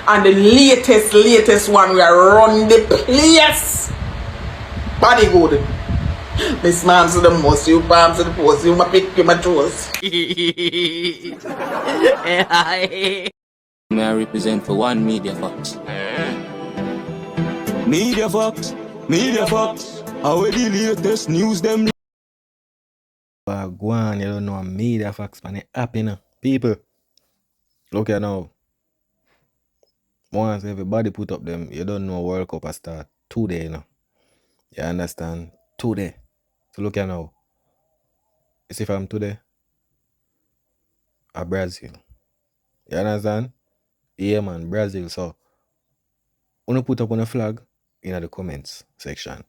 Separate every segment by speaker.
Speaker 1: And the latest one we are run the place. Body good. Miss man to the most, you palms to the post, you ma pick you my toes.
Speaker 2: May I represent for one Media Fox.
Speaker 3: Media Fox. How the latest news them?
Speaker 4: Go on, you don't know Media Fox on the app, you know. People, look at now. Once everybody put up them, you don't know World Cup has start today, you know. You understand? Today. So look at now. You see from today? A Brazil. You understand? Yeah, man, Brazil. So, wanna put up on a flag in the comments section.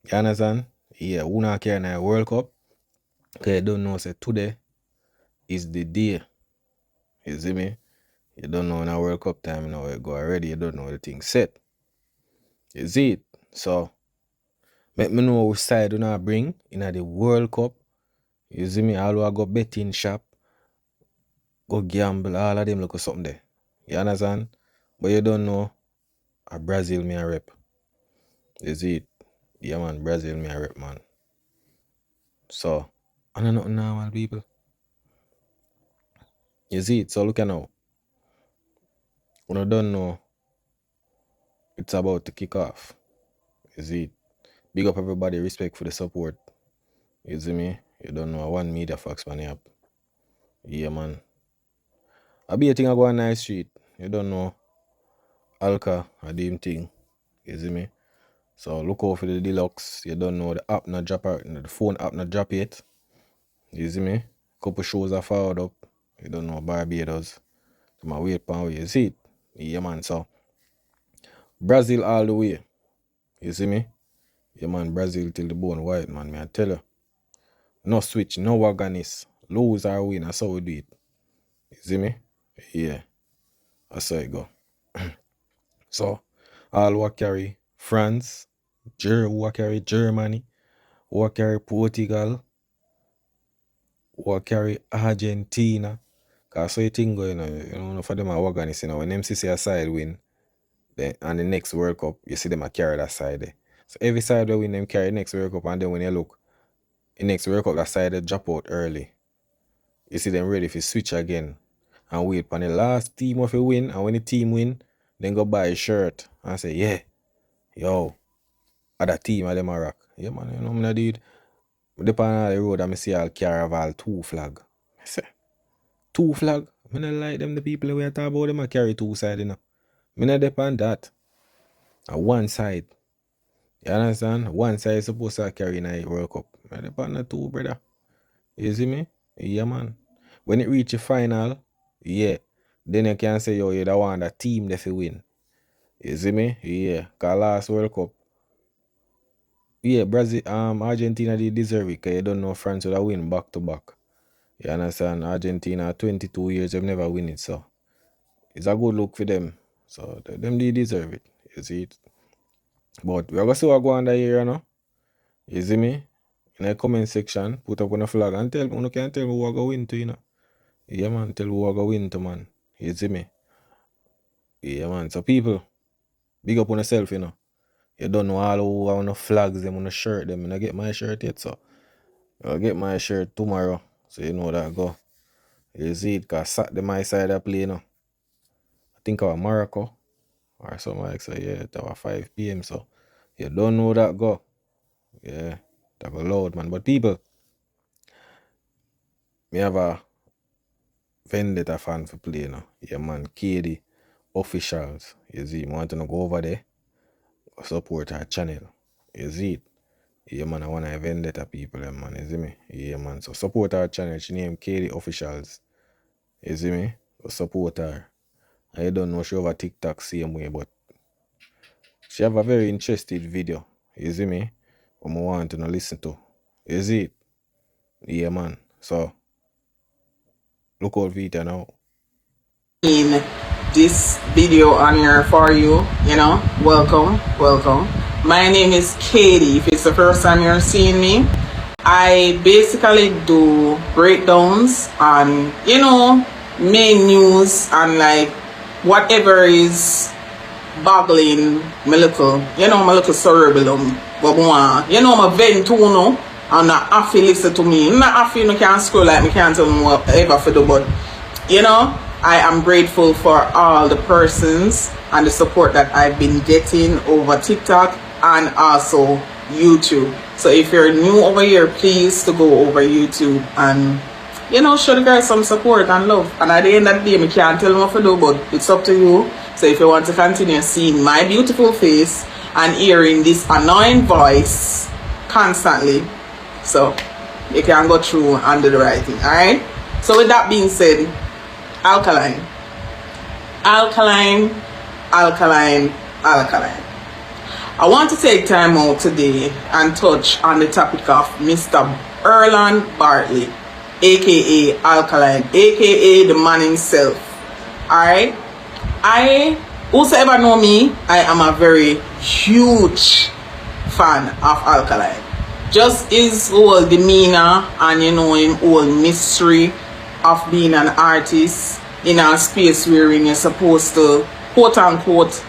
Speaker 4: You understand? Yeah, who not care in a World Cup? Okay, you don't know, say today is the day. You see me? You don't know in a World Cup time, you know, you go already, you don't know the thing set. You see it? So, make me know which side you not bring in the World Cup. You see me? All who go betting shop, go gamble, all of them look at something there. You understand? But you don't know a Brazil me a rep. You see it? Yeah, man, Brazil me a rep, man. So, I don't know normal people. You see it? So look at now. When I don't know, it's about to kick off. You see it? Big up everybody, respect for the support. You see me? You don't know one Media Fox man up. Yeah, man. I be a thing I go on nice street. You don't know Alka, a damn thing. You see me? So look out for the deluxe. You don't know the app not drop out, the phone app not drop yet. You see me? Couple shows are forward up. You don't know Barbados. My wait pan way. You see it? Yeah, man. So Brazil all the way. You see me? Yeah, man. Brazil till the bone white, man. Me I tell you. No switch, no wagonist. Lose or win. That's how we do it. You see me? Yeah. That's how it go. So, all who carry France, who carry Germany, who carry Portugal, who carry Argentina. Because so you think, you know, for them are wagonist, you know, when MCC aside win, then and the next World Cup, you see them a carry that side there. So every side they win, them carry next World Cup, and then when you look, the next World Cup, that side they drop out early. You see them ready for switch again and wait for the last team of a win, and when the team win, then go buy a shirt and say, yeah, yo, other team of them a rock. Yeah, man, you know what I did? Depending on the road, I see all carry 2 flag. I say, 2 flag? I don't like them, the people who talk about them, I carry 2 sides, you know. I don't depend that. One side. You understand? One side is supposed to carry in a World Cup. I depend on 2, brother. You see me? Yeah, man. When it reach a final, yeah, then you can say, yo, you don't want a team that will win. You see me? Yeah. Because last World Cup, yeah, Brazil, Argentina did deserve it because you don't know France would have win back to back. You understand? Argentina, 22 years, they've never win it, so it's a good look for them. So them they deserve it. You see it? But we're going to see what go on that year, you know? You see me? In the comment section, put up on a flag and tell me, you can tell me who I go win to, you know? Yeah, man, tell who I go win to, man. You see me? Yeah, man. So people, big up on yourself, you know. You don't know all who have no flags, them on the shirt, them. I get my shirt yet, so I'll get my shirt tomorrow. So you know that go. You see it, because Saturday my side I play, you know. I think I was Morocco or something like so. Yeah, it was 5 p.m. So you don't know that go. Yeah, that go loud, man. But people, me have a Vendetta fan for play, you know. Yeah, man, KD officials. You see, want to go over there, support our channel. You see it? Yeah, man, I want to Vendetta people, man. You see me? Yeah, man. So support our channel. She named KD officials. You see me? Go support her. I don't know she over TikTok same way, but she have a very interesting video. You see me? I want to listen to. You see it? Yeah, man. So look out video now.
Speaker 1: In this video on here for you, you know, welcome. My name is Katie. If it's the first time you're seeing me, I basically do breakdowns on, you know, main news and like whatever is boggling my little, my little cerebellum, you know, my vent too, no, and not have to listen to me. Not have to, you can't scroll like me, can't tell me whatever for do, but, I am grateful for all the persons and the support that I've been getting over TikTok and also YouTube. So if you're new over here, please to go over YouTube and show the guys some support and love. And at the end of the day, I can't tell them what to do, but it's up to you. So if you want to continue seeing my beautiful face and hearing this annoying voice constantly, so you can go through and do the right thing. Alright? So with that being said, Alkaline. Alkaline, Alkaline, Alkaline. I want to take time out today and touch on the topic of Mr. Erland Bartley, aka Alkaline, aka the man himself. Alright? Whosoever know me, I am a very huge fan of Alkaline. Just his whole demeanor and him whole mystery of being an artist in a space wherein you're supposed to, quote unquote,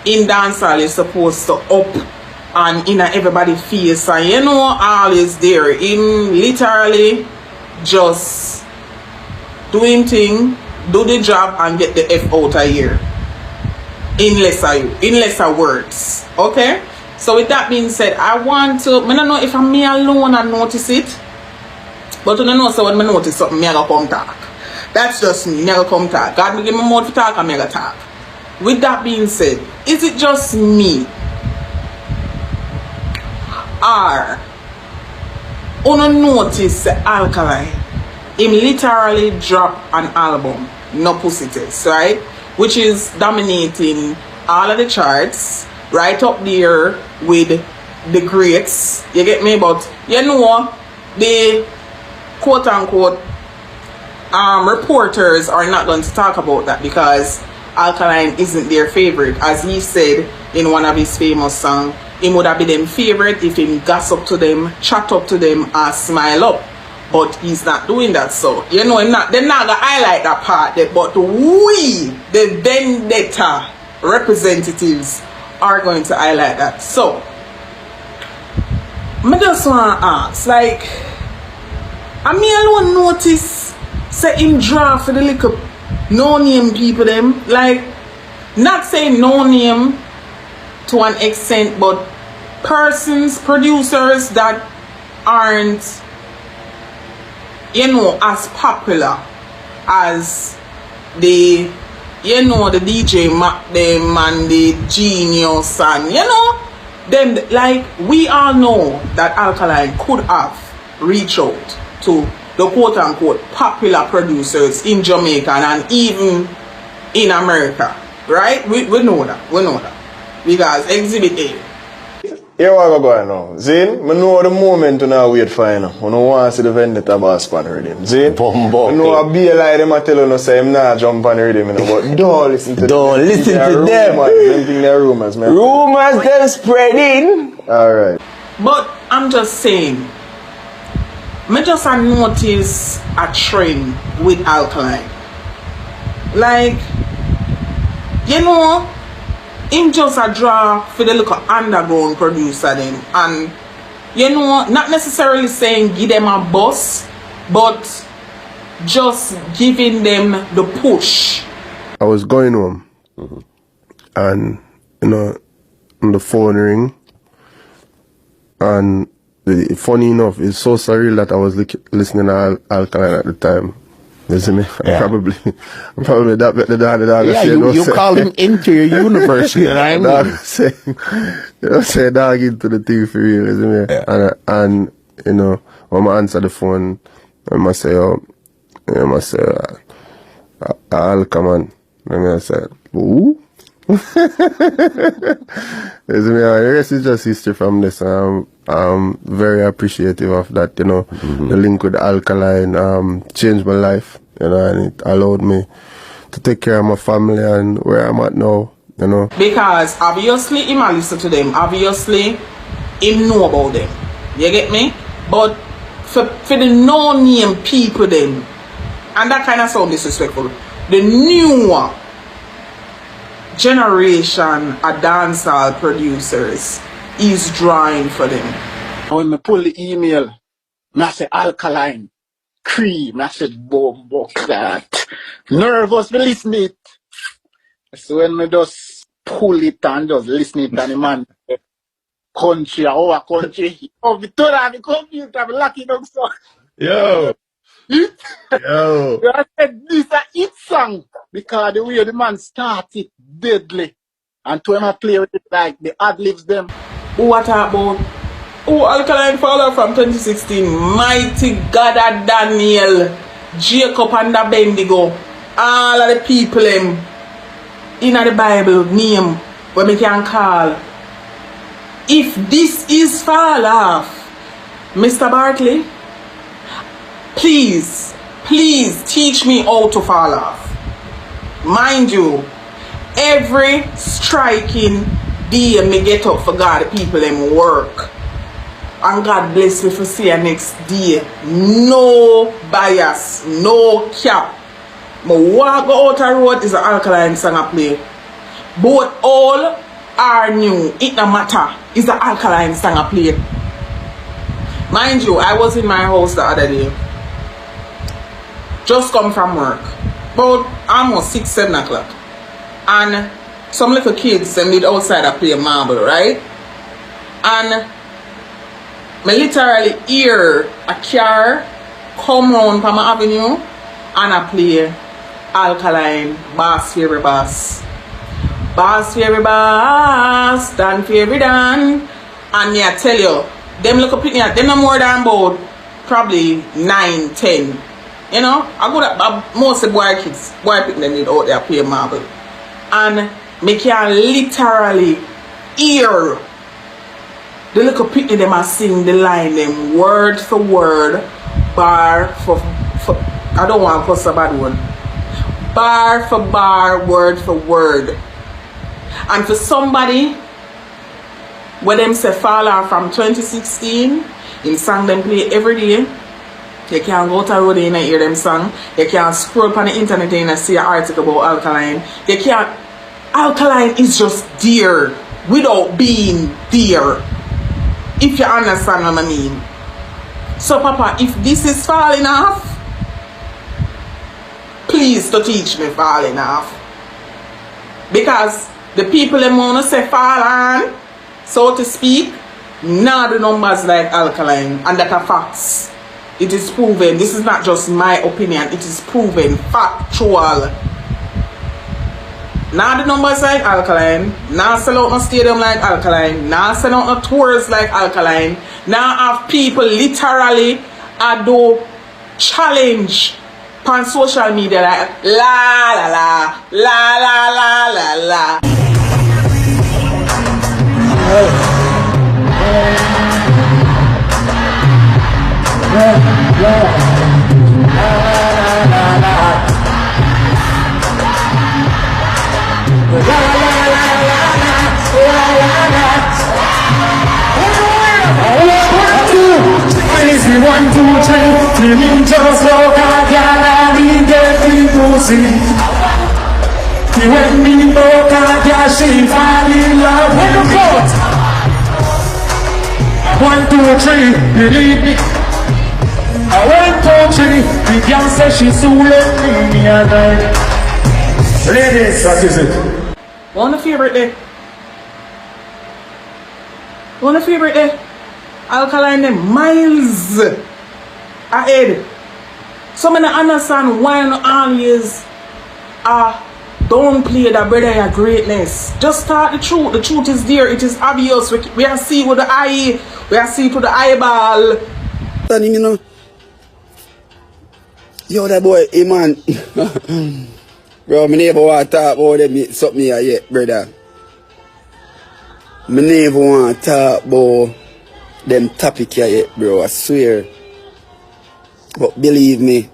Speaker 1: in dancehall you're supposed to up and in everybody's face, and all is there. Him literally just doing thing, do the job and get the F out of here. In lesser words. Okay? So with that being said, I don't know if I'm me alone and notice it. But you know, so when I notice something, I go come talk. That's just me. I go come talk. God me give me mouth to talk and I go talk. With that being said, is it just me? Or you notice the Alkaline? Him literally drop an album, No Pussy Test, right? Which is dominating all of the charts, right up there with the greats. You get me? But the quote unquote reporters are not going to talk about that because Alkaline isn't their favorite. As he said in one of his famous songs, he would have been them favorite if he gossip to them, chat up to them and smile up. But he's not doing that. So they're not gonna highlight that part there, but we, the vendetta representatives, are going to highlight that. So I just want to ask, like, I me alone notice say him draw for the little no-name people them, like, not saying no-name to an extent, but persons, producers that aren't as popular as the the DJ Mac them and the Genius and them, like, we all know that Alkaline could have reached out to the quote-unquote popular producers in Jamaica and even in America, right? We know that because Exhibit A.
Speaker 5: Here what go going now. Zin, I know the moment when I wait for you now. I don't want to see the vendetta boss on rhythm. Zin, I know a be like them I tell you no say I'm not jump on rhythm, but don't listen to them.
Speaker 3: Don't listen to them.
Speaker 5: Them think they're rumors, man.
Speaker 3: Rumors them spreading.
Speaker 5: Alright.
Speaker 1: But I'm just saying, I just notice a trend with Alkaline. Like, him just a draw for the local underground producer then. And, not necessarily saying give them a bus, but just giving them the push.
Speaker 6: I was going home, and, the phone ring, and funny enough, it's so surreal that I was listening to Alkaline at the time. You see me?
Speaker 3: Yeah.
Speaker 6: I'm probably that the dog.
Speaker 3: Yeah, you call him into your universe, you know what I mean?
Speaker 6: Dog say dog into the thing for real, you see me?
Speaker 3: Yeah.
Speaker 6: And when I answer the phone, I must say, Alkaline. And I say, who? You see me? The rest is just history from this. I'm very appreciative of that, the link with Alkaline changed my life, and it allowed me to take care of my family and where I'm at now,
Speaker 1: Because obviously he might listen to them, obviously he know about them, you get me? But for the no-name people then, and that kind of sound disrespectful, the newer generation of dancehall producers is drawing for them.
Speaker 7: When I pull the email, I say Alkaline, Cream, I said Bombo Clat. Nervous to listen it. So when I just pull it and just listen it and the man country, our country, oh, we turn on the computer, I'm lucky dog so.
Speaker 6: Yo,
Speaker 7: It?
Speaker 6: yo.
Speaker 7: I said this a hit song because the way the man started deadly. And to him I play with it like the ad-libs them.
Speaker 1: What about Alkaline Fowler from 2016? Mighty God of Daniel, Jacob and the Bendigo, all of the people in the Bible name what we can call. If this is fall off, Mr. Barkley, please teach me how to fall off. Mind you, every striking day me get up for God, the people them work. And God bless me for see you next day. No bias, no cap. But walk out the road is an Alkaline song I play. Both old or new, it no matter. It's an Alkaline song I play. Mind you, I was in my house the other day. Just come from work. About almost 6-7 o'clock. And some little kids them did outside I play marble, right? And I literally hear a car come round from my avenue and I play Alkaline, Bass for every bass. Bass for every bass, Dan for every Dan. And me I tell you, them look up at me, them no more than about probably 9, 10. You know, I go to most of the boy kids, boy people them need out there play marble. And me can literally hear the little pitney them a sing the line them word for word, bar for I don't want to cuss a bad one. Bar for bar, word for word. And for somebody where them say fall off from 2016, in song them play every day. You can go to the road and hear them song. You can scroll on the internet and see an article about Alkaline. You can't. Alkaline is just there without being there. If you understand what I mean. So Papa, if this is falling off, please to teach me falling off. Because the people them wanna say fall on, so to speak, now the numbers like Alkaline, and that are facts. It is proven. This is not just my opinion. It is proven, factual. Now the numbers like Alkaline. Now sell out no stadium like Alkaline. Now sell out no tours like Alkaline. Now have people literally do challenge on social media like la la la la la la la la.
Speaker 8: One, two, three, feeling just like a girl and we get into see. When me broke a girl, she fall in love with the coat. 1, 2, 3, believe me. 1, 2, 3, the girl says she so let me alive. Ladies, what is it?
Speaker 1: One of favorite day. One of favorite day. Alkaline them miles ahead. So many understand why not always don't play that brother your greatness. Just start the truth. The truth is there. It is obvious. We are see with the eye. We are see to the eyeball.
Speaker 9: You know, yo that boy, hey man. Bro, me never want to talk about them something here yet, brother. Me never want to talk about them topic here yet, bro, I swear. But believe me,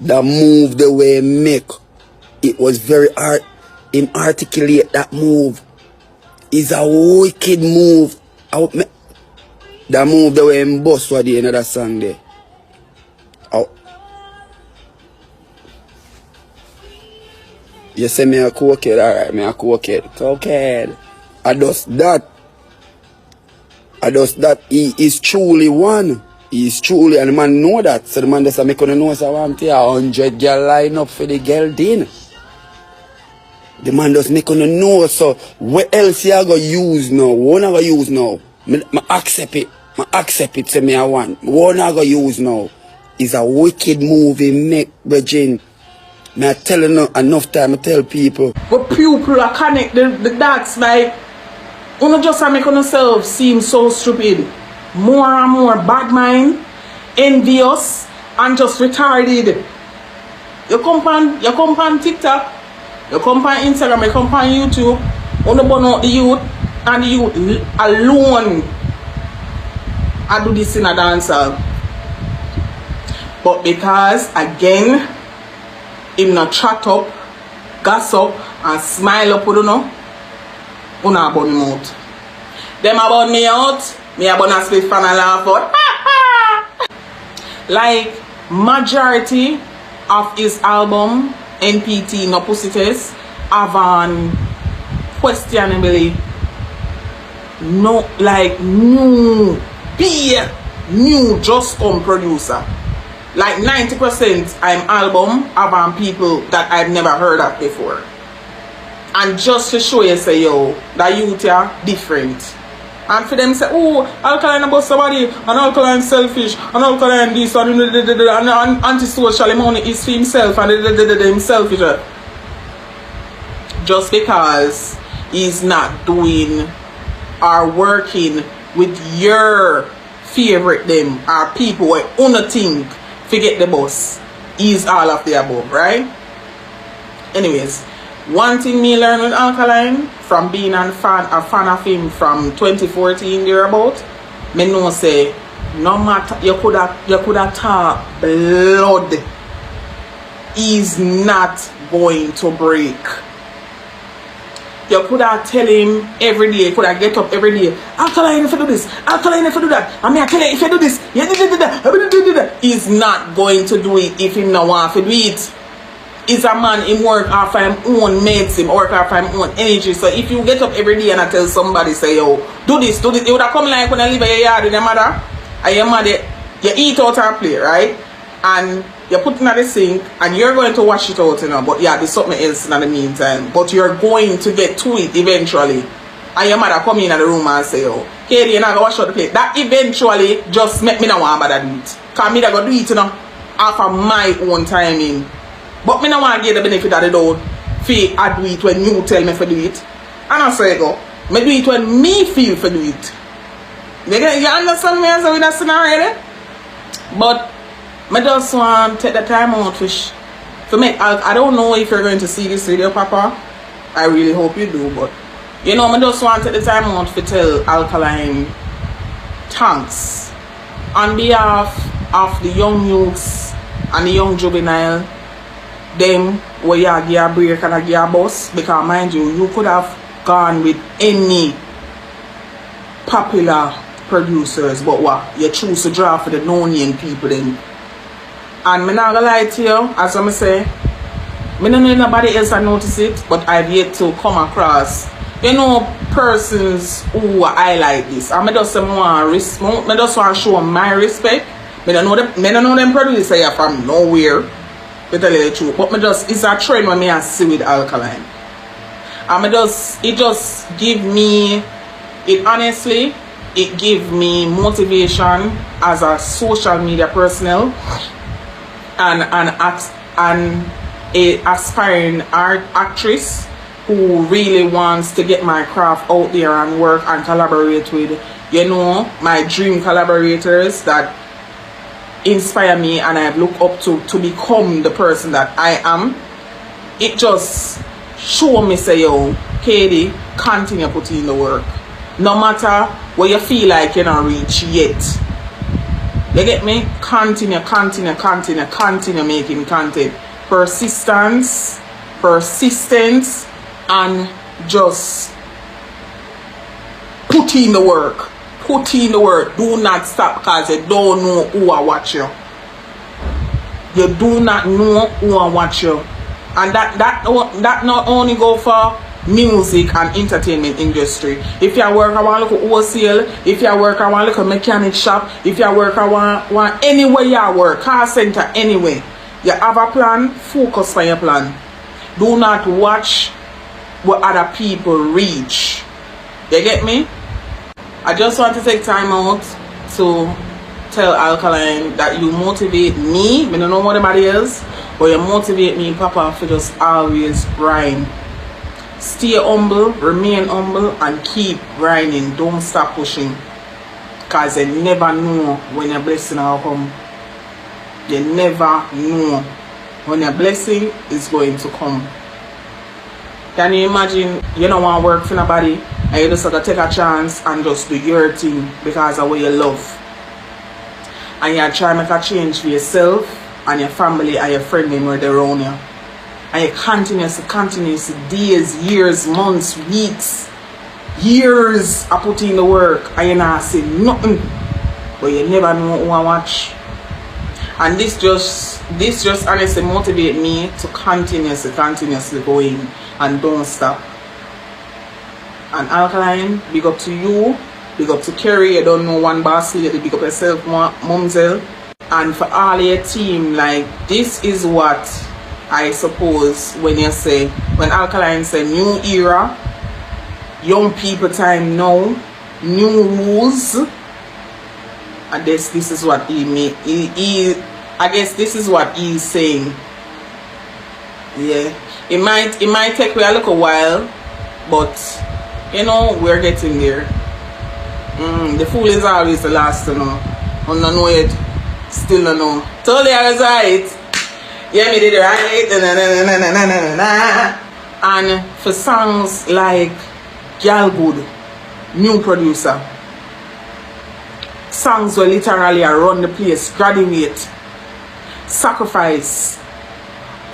Speaker 9: the move the way make, it was very hard. Him articulate that move is a wicked move. The move the way him bust for the another song there. You say me a cokehead, alright, me a cokehead. Cokehead. I does that. He is truly one. He is truly, and the man know that. So the man just make on know so I want 100 girl line up for the girl din. The man just make on know, so what else you go use now? What I go use now? Me accept it. I accept it, say me I want. What I go use now is a wicked movie make Virgin. Me I tell you enough time I tell people.
Speaker 1: But people are connect the dots by you just make yourself seem so stupid. More and more bad mind, envious, and just retarded. You come on TikTok, you come on Instagram, you come on YouTube, you burn out the youth, and the youth alone I do this in a dancehall. But because again him not chat up, gossip and smile up, you know, una burn him out. Them a burn me out, me a burn a split fan and laugh out. Like majority of his album NPT No Pussy Test have an questionably no like new just come producer. Like 90% I'm album have people that I've never heard of before. And just to show you say yo, that youth are different. And for them say, oh, Alkaline about somebody, and Alkaline selfish, and Alkaline this, and antisocial, him only is for himself, and himself is just because he's not doing or working with your favorite them or people who only think forget the boss. He's all of the above, right? Anyways, one thing me learned with Alkaline from being a fan of him from 2014 thereabout, me know say no matter you could have talk blood, he's not going to break. You could have tell him every day, you could have get up every day, Alkaline if you do this, Alkaline if you do that, I mean I tell you if you do this, you do that. He's not going to do it if he no want to do it. He's a man, he work off his own medicine, work off his own energy. So if you get up every day and I tell somebody, say, yo, do this, it would have come like when I live in your yard with your mother, and your mother, you eat out and play, right? And you put it in the sink, and you're going to wash it out, you know, but yeah, there's something else in the meantime. But you're going to get to it eventually. And your mother come in the room and say, yo, Katie, you're not going to wash out the plate. That eventually just make me not want to do it. Because me not going to do it, you know, off of my own timing. But me not want to get the benefit of the doubt. I do it when you tell me to do it. And I say go. Me do it when me feel to do it. You understand me as with that scenario there? But me just want to take the time out to make. I don't know if you're going to see this video, Papa. I really hope you do. But you know, me just want to take the time out to tell Alkaline thanks on behalf of the young youths and the young juvenile. Them where you give a break and give a bus, because mind you could have gone with any popular producers, but what you choose to draw for the non-young people then. And me not gonna lie to you, as I say, me don't know nobody else I notice it, but I've yet to come across, you know, persons who I like this. And me just want to show my respect. Me don't know them producers here from nowhere. To tell you the truth, but it's a trend when I see with Alkaline. And it just give me, honestly, it give me motivation as a social media personnel and a aspiring actress who really wants to get my craft out there and work and collaborate with, you know, my dream collaborators that inspire me and I look up to become the person that I am. It just show me say, yo, Katie, continue putting in the work. No matter where you feel like you're not reach yet. You get me? Continue making content. Persistence, and just put in the work. Put in the work. Do not stop because you don't know who will watch you. You do not know who will watch you. And that not only go for music and entertainment industry. If you work around look at wholesale, if you work around look at mechanic shop, if you work around anywhere you work, car center, anyway, you have a plan, focus on your plan. Do not watch what other people reach. You get me? I just want to take time out to tell Alkaline that you motivate me. I don't know what anybody else, but you motivate me, Papa, for just always grind. Stay humble, remain humble, and keep grinding. Don't stop pushing. Because you never know when your blessing will come. You never know when your blessing is going to come. Can you imagine you don't want to work for nobody and you just have to take a chance and just do your thing because of what you love? And you try to make a change for yourself and your family and your friends where they're around you. And you continuously, days, years, months, weeks, years I put in the work and you not say nothing. But you never know who I watch. And this just honestly motivate me to continuously going and don't stop. And Alkaline, big up to you, big up to Kerry. You don't know one boss lady, big up yourself, Mumsel. And for all your team, like, this is what I suppose when Alkaline say new era, young people time now, new rules. And this is what I guess this is what he's saying. Yeah. It might take me a little while, but you know, we're getting there. The fool is always the last to know. I don't know it. Still don't know. Totally I was right. Yeah, me did it right. And for songs like Girl Good, new producer. Songs were literally around the place, graduate, sacrifice,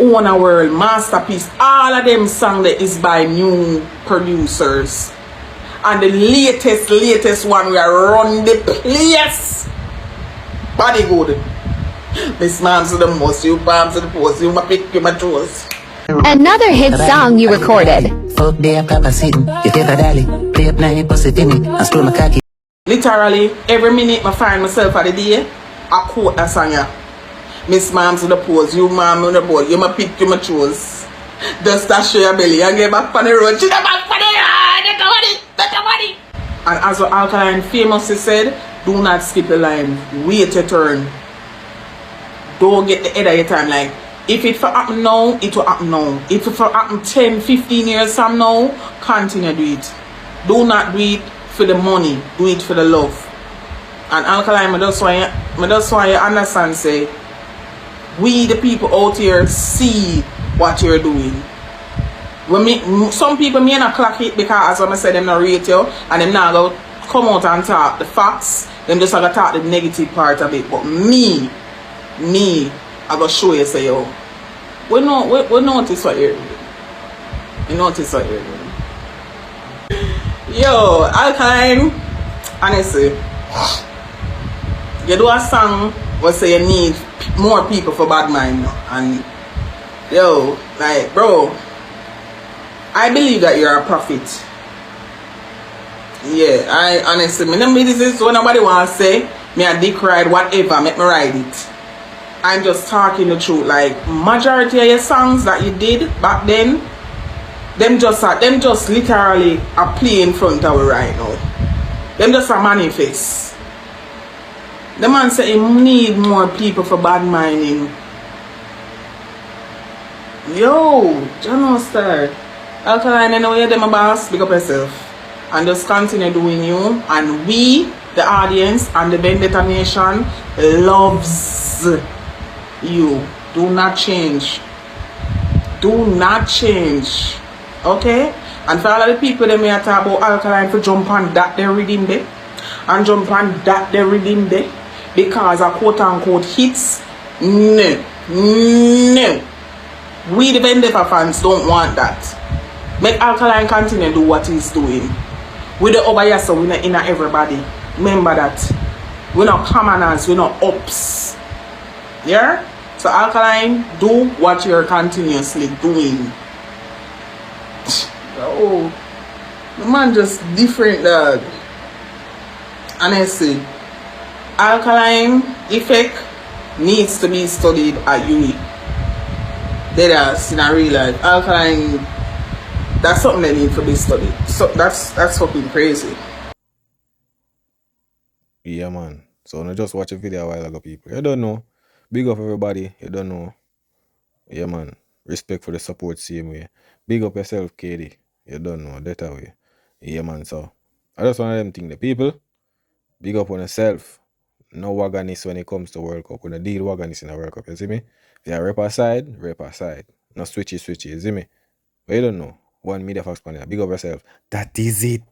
Speaker 1: own a world, masterpiece. All of them songs that is by new producers. And the latest one we are run the place. Body good. Miss Mom's to the most, you palms to the post, you my pick, you my toes.
Speaker 10: Another hit song you recorded.
Speaker 1: Literally, every minute I find myself at the day, I quote that song. Miss Mom's to the pose, you mom on the board, you my pick, you my toes. Just that show your belly and get back on the road. She's back on the road, that's the money. And as what Alkaline famously said, do not skip a line, wait your turn. Don't get the head of your time. Like, if it for happen now, it will happen now. If it for happen 10, 15 years from now, continue do it. Do not do it for the money, do it for the love. And Alkaline, I just want you understand, say, we the people out here see what you're doing. Some people may not clock it because, as I said, them not rate you and them not go come out and talk the facts. Them just have to talk the negative part of it. But me, I go show you, say, yo, we notice what you're doing. You notice what you're doing. Yo, Alkaline, honestly, you do a song where say you need more people for bad mind. And, yo, like, bro, I believe that you're a prophet. Yeah, I honestly, this is what nobody wants to say. Me a dick ride, whatever, make me ride it. I'm just talking the truth. Like, majority of your songs that you did back then, them just literally are playing in front of you right now. Them just a manifest. The man said he need more people for bad minding. Yo, John Star. Alkaline, I know you're them a boss, big up yourself. And just continue doing you. And we, the audience and the Vendetta Nation, loves you. Do not change. Do not change. Okay? And for all of the people that may talk about Alkaline for jump on that they reading there. And jump on that they reading there. Because a quote unquote hits. No. We the Vendetta fans don't want that. Make Alkaline continue do what he's doing. We the over here, so we're not in everybody. Remember that. We're not commoners, we're not ups. Yeah? So Alkaline, do what you're continuously doing. Oh, the man just different, dog. Honestly, alkaline effect needs to be studied at UE. Deadass in a real life. Alkaline, that's something that needs to be studied. So that's fucking crazy.
Speaker 4: Yeah, man. So I just watch a video a while ago, people. You don't know. Big up everybody. You don't know. Yeah, man. Respect for the support, same way. Big up yourself, KD. You don't know. That way. Yeah, man. So I just want them thing. The people, big up on yourself. No wagonness when it comes to World Cup. When I deal wagonness in the World Cup. You see me? If you rep aside, rep aside. No switchy. You see me? But you don't know. One media fox panel. Big up yourself. That is it.